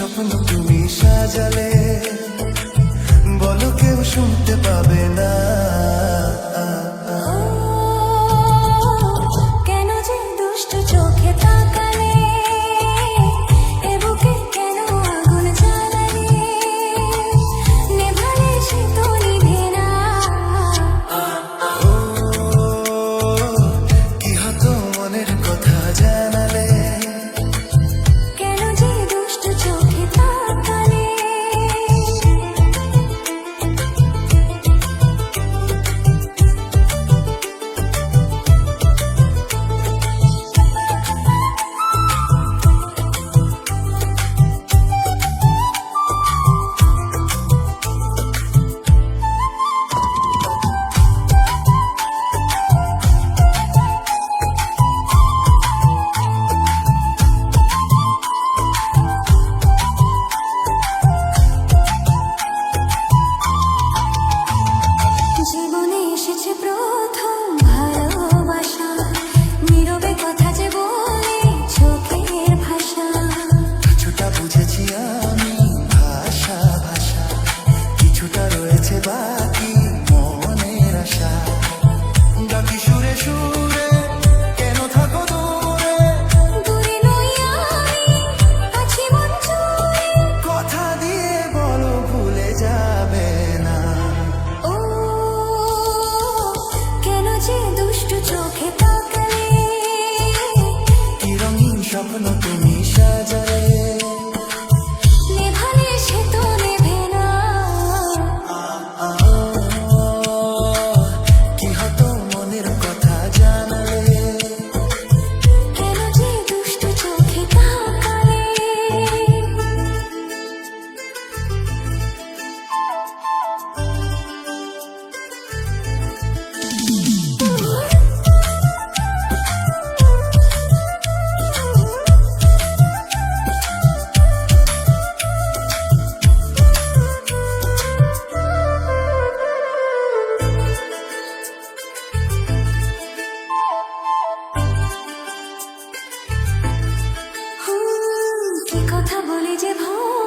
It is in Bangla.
স্বপ্ন তুমি সাজালে, বলো কেউ শুনতে পাবে না। কেন যে দুষ্ট চোখে তাকালে, এ বুকে কেন আগুন জ্বালালে, নেভালে সে তো নিভে না। কি হতো মনের কথা জানালে, কেন যে দুষ্ট চোখে তাকালে। জীবনে এসেছে প্রথম ভালোবাসা, নীরবে কথা যে বলে চোখের ভাষা। কিছুটা বুঝেছি আমি ভাষা ভাষা, কিছুটা রয়েছে বাকি মনের আশা। ডাকি সুরে সুরে কেন থাকো দূরে, দূরে নই আমি, আছি মন জুড়ে। কথা দিয়ে বলো ভুলে যাবে না। ও কেন যে দুষ্ট চোখে তাকালে, কি রঙিন স্বপ্ন তুমি সাজালে, নেভালে সে তো নেভে না। কি হতো মনের কথা জানালে, কেন যে দুষ্ট চোখে তাকালে। কি কথা বলি যে ভোর